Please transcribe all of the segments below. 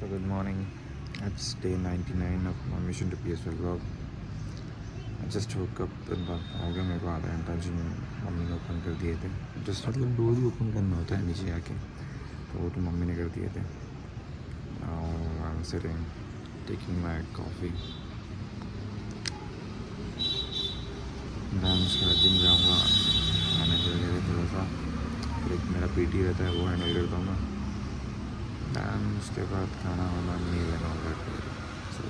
So good morning. It's day 99 of my mission to PSL vlog. I just woke up and हो गया मेरे को आधा घंटा जिम मम्मी ने ओपन कर दिए थे. जस्ट मतलब रोज ही ओपन करना होता है नीचे आके, तो वो तो मम्मी ने कर दिए थे. Now I'm sitting taking my coffee. मैं उसके बाद जिम जाऊँगा, मैनेज वगैरह थोड़ा सा, फिर एक मेरा पीटी रहता है वो हैंडल करता हूँ मैं. दैन उसके बाद खाना वाना meal and all that. So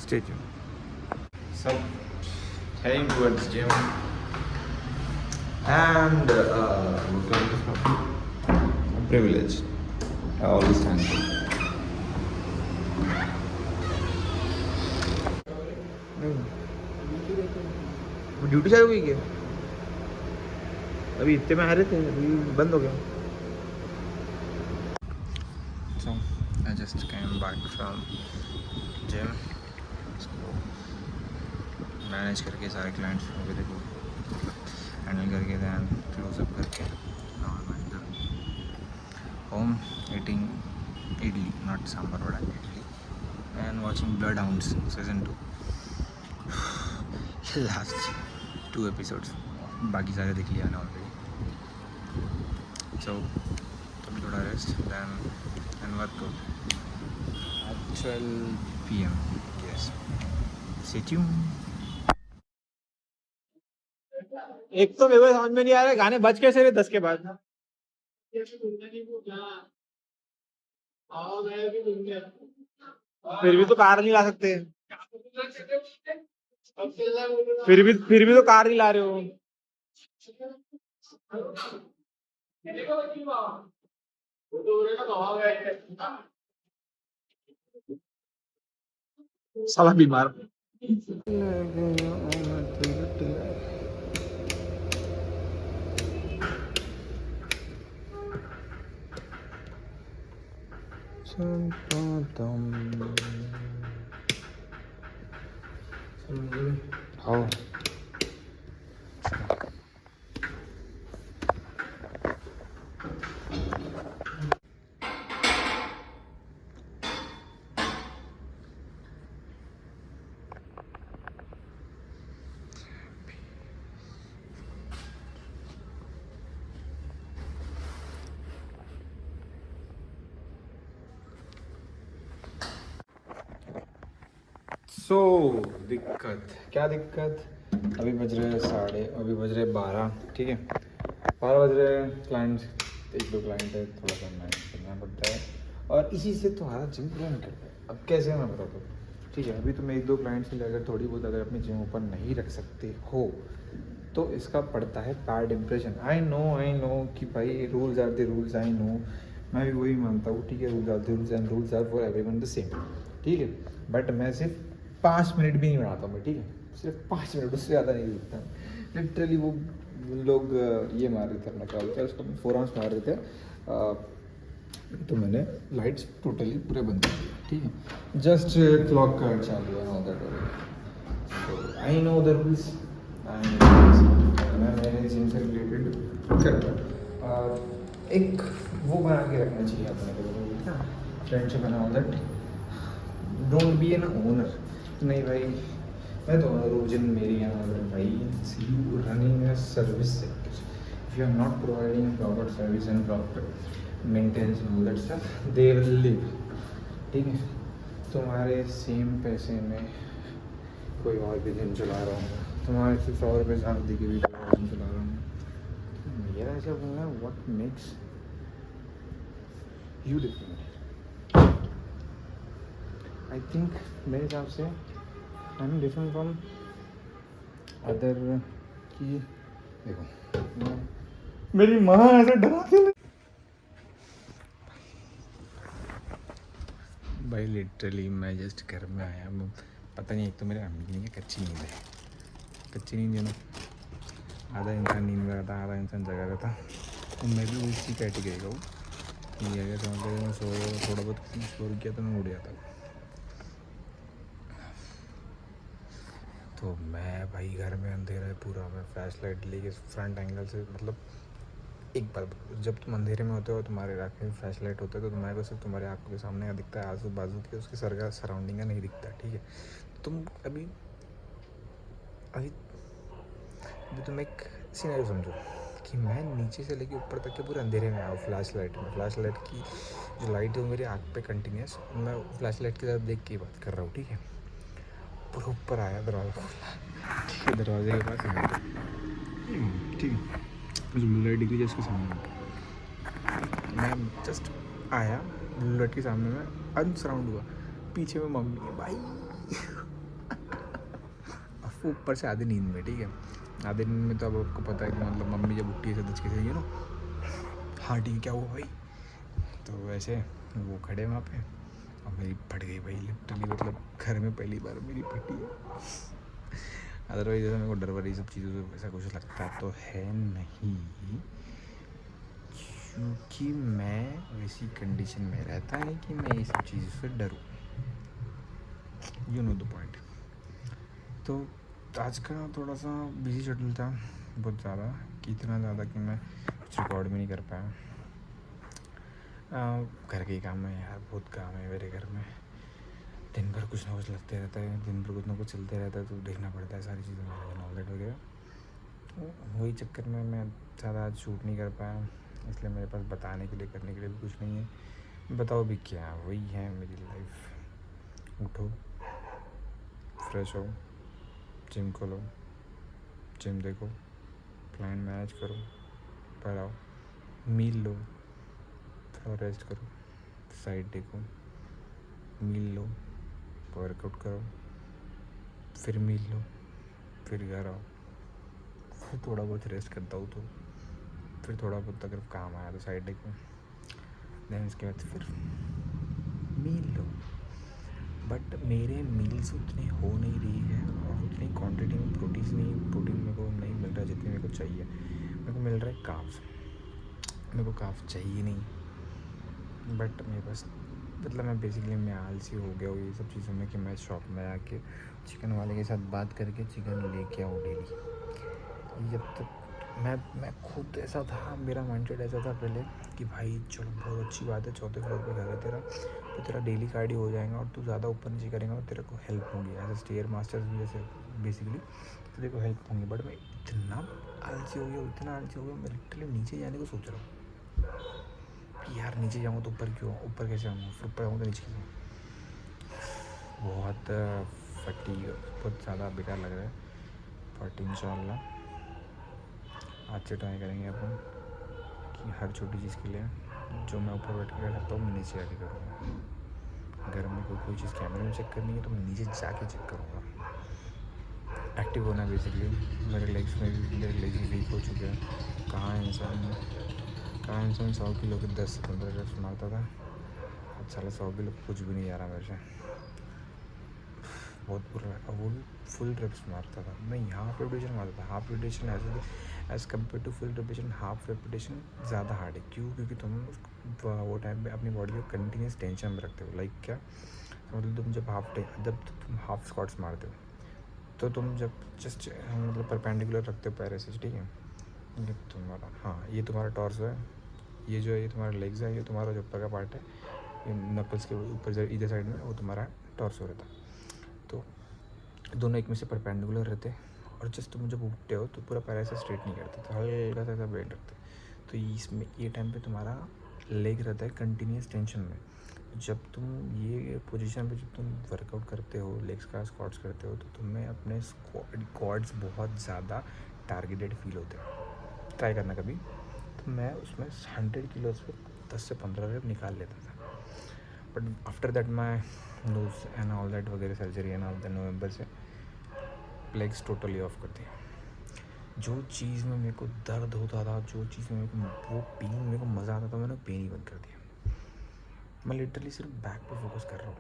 stay tuned. So heading towards gym and privilege. I always thankful. Duty चालू हुई क्या? अभी इतने में आ रहे थे, अभी बंद हो गया. So I just came back from gym. Manage करके सारे क्लाइंट्स वगैरह को हैंडल करके दैन क्लोजअप करके home eating idli, not sambar vada, idli and watching Bloodhounds season 2. Last 2 episodes, बाकी सारे देख लिया ना ऑलरेडी. सो तभी थोड़ा rest then and workout at 12 PM. Yes, stay tuned. एक तो मेरे को समझ में नहीं आ रहा है, गाने बज कैसे रहे 10 के बाद. फिर भी तो कार नहीं ला सकते. फिर भी तो कार नहीं ला रहे हो. साला बीमार. Oh. सो दिक्कत क्या दिक्कत, अभी बज रहे 12, ठीक है. 12 बज रहे हैं. क्लाइंट्स 1-2 क्लाइंट है, थोड़ा सा मैनेज करना पड़ता है और इसी से तुम्हारा जिम पूरा निकल गया. अब कैसे मैं बताता हूँ, ठीक है. अभी तुम 1-2 क्लाइंट्स के लिए अगर थोड़ी बहुत अगर अपनी जिम ओपन नहीं रख सकते हो तो इसका पड़ता है बैड इंप्रेशन. आई नो कि भाई rules are the rules, I know, मैं भी वही मानता हूँ, ठीक है. Rules are the rules and rules are for everyone the same, ठीक है. बट मैं सिर्फ 5 मिनट भी नहीं बनाता हूँ मैं, ठीक है. सिर्फ 5 मिनट, उससे ज़्यादा नहीं दिखता. लिटरली वो लोग ये मार रहे थे, अपना क्या बोलते हैं उसको, 4 आवर्स मार रहे थे. तो मैंने लाइट्स टोटली पूरे बंद कर दिए, ठीक है. जस्ट क्लॉक का चालू है, all that. I know the rules. मैं मेरे जिम से रिलेटेड करता हूँ. एक वो बना के रखना चाहिए अपने को, friendship and all that. Don't be an owner. नहीं भाई, मैं तो ओनर हूँ, जिम मेरी है. भाई see you running a service sector. If you are not providing proper service and proper maintenance and all that stuff, they will leave, ठीक है. तुम्हारे सेम पैसे में कोई और भी जिम चला रहा हूँ, तुम्हारे सिर्फ 100 रुपये साथ दे के भी जिम चला रहा हूँ. मेरा ऐसा बोलना है, what makes you different. I think मेरे हिसाब से I am different from other. कि देखो, मेरी माँ ऐसे डरा के भाई, लिटरली मैं जस्ट घर में आया. पता नहीं, एक तो मेरे अम्मी नहीं है, कच्ची नींद है. कच्ची नींद है ना, आधा इंसान नींद में रहता, आधा इंसान जगा रहता. तो मैं भी उसी कैटेगरी का हूँ कि अगर समझ लो मैं थोड़ा बहुत शोर किया तो मैं उड़ जाता हूँ. तो मैं भाई घर में अंधेरा है पूरा, मैं फ्लैश लाइट लेके फ्रंट एंगल से, मतलब एक बार बताओ, जब तुम अंधेरे में होते हो तुम्हारे आँखें में फ्लैश लाइट होता है तो तुम्हारे को सिर्फ तुम्हारे आँखों के सामने का दिखता है, आजू बाजू के उसके सर का सराउंडिंग का नहीं दिखता, ठीक है। तुम अभी अभी अभी तुम एक सिनेरियो समझो कि मैं नीचे से लेके ऊपर तक के पूरे अंधेरे में आया हूँ फ्लैश लाइट में। फ्लैश लाइट की जो लाइट है वो मेरी आँख पे कंटिन्यूस, मैं फ्लैश लाइट की तरफ देख के ही बात कर रहा हूँ, ठीक है। पूरा ऊपर आया, दरवाज़ा खोला, ठीक है, दरवाजे के पास ठीक है, उस ब्लू लाइट दिखी जिसके सामने मैं जस्ट आया, ब्लू लाइट के सामने में अनसराउंड हुआ, पीछे में मम्मी है भाई। अब वो ऊपर से आधी नींद में, ठीक है। आधी नींद में तो अब आपको पता है कि मतलब मम्मी जब उठती है तो दचके से, ना हाँ ठीक है क्या हुआ भाई, तो वैसे वो खड़े वहाँ पे और मेरी फट गई भाई लिटरली, मतलब घर में पहली बार मेरी फटी है। अदरवाइज जैसे मेरे को डर वर ये सब चीज़ों से ऐसा कुछ लगता तो है नहीं, क्योंकि मैं वैसी कंडीशन में रहता नहीं कि मैं ये सब चीज़ों से डरूँ, यू नो द पॉइंट। तो आज का थोड़ा सा बिजी शेड्यूल था बहुत ज़्यादा, कि इतना ज़्यादा कि मैं कुछ रिकॉर्ड भी नहीं कर पाया। घर के ही काम है यार, बहुत काम है मेरे घर में, दिन भर कुछ ना कुछ लगते रहता है, दिन भर कुछ ना कुछ चलते रहता है, तो देखना पड़ता है सारी चीज़ें मेरे नॉलेज वगैरह। तो वही चक्कर में मैं ज़्यादा आज शूट नहीं कर पाया, इसलिए मेरे पास बताने के लिए करने के लिए भी कुछ नहीं है। बताओ भी क्या, वही है मेरी लाइफ। उठो, फ्रेश हो, जिम खोलो, जिम देखो, क्लाइंट मैनेज करो, पढ़ाओ, मील लो, थोड़ा रेस्ट करो, साइड देखो, मील लो, वर्कआउट करो, फिर मील लो, फिर घर आओ, फिर थोड़ा बहुत रेस्ट करता हूँ तो फिर थोड़ा बहुत अगर काम आया तो साइड देखो, देन उसके बाद फिर मील लो। बट मेरे मील्स उतने हो नहीं रही है और उतनी क्वांटिटी में प्रोटीन मेरे को नहीं मिल रहा जितनी मेरे को चाहिए। मेरे को मिल रहा है कार्ब्स, मेरे को कार्ब्स चाहिए नहीं, बट मेरे पास मतलब मैं बेसिकली मैं आलसी हो गया हूँ ये सब चीज़ों में कि मैं शॉप में आके चिकन वाले के साथ बात करके चिकन लेके आऊँ डेली। जब तक मैं खुद ऐसा था, मेरा माइंडसेट ऐसा था पहले कि भाई चलो बहुत अच्छी बात है, चौथे फ्लोर पे घर है तेरा, तो तेरा डेली कार्डियो हो जाएगा और तू ज़्यादा ऊपर नीचे करेगा और तेरे को हेल्प होगी एज ए स्टेयर मास्टर्स भी जैसे बेसिकली, तो तेरे को हेल्प होंगी। बट मैं इतना आलसी हो गया, इतना आलसी हो गया, मैं लिटरली नीचे जाने को सोच रहा हूँ कि यार नीचे जाऊँ तो ऊपर क्यों, ऊपर कैसे आऊँगा, फिर ऊपर आऊँ तो नीचे क्यों। बहुत फटीग, बहुत ज़्यादा बेकार लग रहा है। बट इंशाल्लाह आज से ट्राई करेंगे अपन कि हर छोटी चीज़ के लिए जो मैं ऊपर बैठ के कर सकता हूँ मैं नीचे जाके करूँगा। घर में कोई चीज़ कैमरे में चेक करनी है तो मैं नीचे जाके चेक करूँगा। एक्टिव होना बेसिकली, मेरे लेग्स भी वीक हो चुके हैं। कहाँ इंसान 100 किलो के 10 से 15 रेप्स मारता था, अब साला 100 किलो कुछ भी नहीं आ रहा मेरे से, बहुत बुरा लगा। वो भी फुल रेप्स मारता था, नहीं हाफ रेपिटेशन मारता था। Half repetition as compare to full repetition, half repetition ज़्यादा हार्ड है। क्यों? क्योंकि तुम वो टाइम पे अपनी बॉडी को कंटिन्यूस टेंशन में रखते हो। लाइक क्या मतलब, तुम जब तुम हाफ स्क्वाट्स मारते हो तो तुम जब जस्ट मतलब परपेंडिकुलर रखते हो पैर ऐसे, ठीक है, ये तुम्हारा, हाँ ये तुम्हारा टॉर्सो है, ये जो है ये तुम्हारा लेग्स है, ये तुम्हारा जो ऊपर का पार्ट है, ये नकल्स के ऊपर इधर साइड में वो तुम्हारा टॉर्सो रहता है। तो दोनों एक में से परपेंडिकुलर रहते हैं और जस्ट तुम जब उठते हो तो पूरा पैर ऐसा स्ट्रेट नहीं करते, तो हल्का सा ऐसा बेंड रखते। तो इसमें ये टाइम पे तुम्हारा लेग रहता है कंटिन्यूस टेंशन में। जब तुम ये पोजीशन पे जब तुम वर्कआउट करते हो, लेग्स का स्क्वाट्स करते हो, तो तुम्हें अपने क्वाड्स बहुत ज़्यादा टारगेटेड फील होते हैं। ट्राई करना कभी। तो मैं उसमें 100 किलोज पे 10 से 15 रेप निकाल लेता था। But after that my nose and all that वगैरह सर्जरी एंड ऑल दैट, नवंबर से लेग्स टोटली ऑफ कर दिया। जो चीज़ में मेरे को दर्द होता था, जो चीज़ में मेरे को वो पेन, मेरे को मज़ा आता था, मैंने पेन ही बंद कर दिया। मैं लिटरली सिर्फ बैक पे फोकस कर रहा हूँ।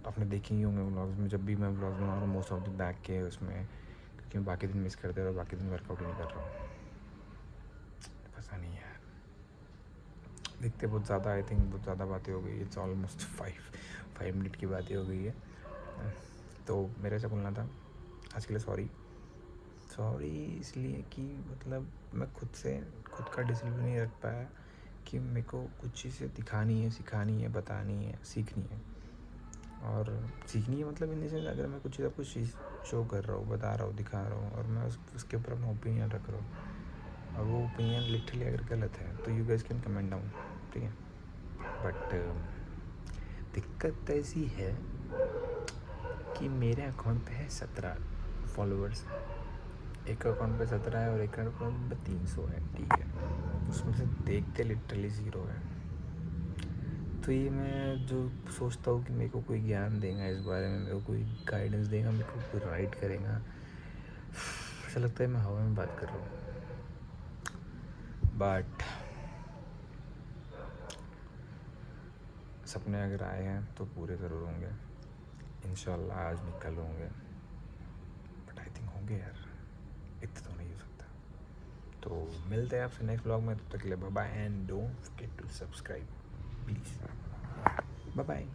आपने देखे ही होंगे व्लॉग्स में, जब भी मैं व्लॉग्स बना रहा हूँ मोस्ट ऑफ द बैक के उसमें, क्योंकि मैं बाकी दिन मिस करते रहा, बाकी दिन वर्कआउट ही नहीं कर रहा हूँ। पता नहीं यार, दिखते बहुत ज़्यादा, आई थिंक बहुत ज़्यादा बातें हो गई। इट्स ऑलमोस्ट 5 मिनट की बातें हो गई है। तो मेरे से बोलना था आज के लिए, सॉरी सॉरी इसलिए कि मतलब मैं खुद का डिसिप्लिन नहीं रख पाया कि मेरे को कुछ चीज़ें दिखानी है, सिखानी है, बतानी है, सीखनी है। और सीखनी है मतलब इन द सेंस अगर मैं कुछ चीज़ शो कर रहा हूँ, बता रहा हूँ, दिखा रहा हूँ और मैं उसके ऊपर अपना ओपिनियन रख रहा हूँ और वो ओपिनियन लिटरली अगर गलत है तो you guys can comment down, ठीक है। बट दिक्कत ऐसी है कि मेरे अकाउंट पे है 17 फॉलोअर्स। एक अकाउंट पे 17 है और एक अकाउंट पे 300 है, ठीक है। उसमें से देखते लिटरली 0 है। तो ये मैं जो सोचता हूँ कि मेरे को कोई ज्ञान देगा इस बारे में, मेरे को कोई गाइडेंस देगा, मेरे को कोई राइड करेगा, ऐसा लगता है मैं हवा में बात कर रहा हूँ। बट सपने अगर आए हैं तो पूरे ज़रूर होंगे इंशाल्लाह, आज नहीं कल होंगे। बट आई थिंक होंगे यार, इतना तो नहीं हो सकता। तो मिलते हैं आपसे नेक्स्ट व्लॉग में, तब तक के लिए bye bye and don't forget to subscribe please. Bye bye.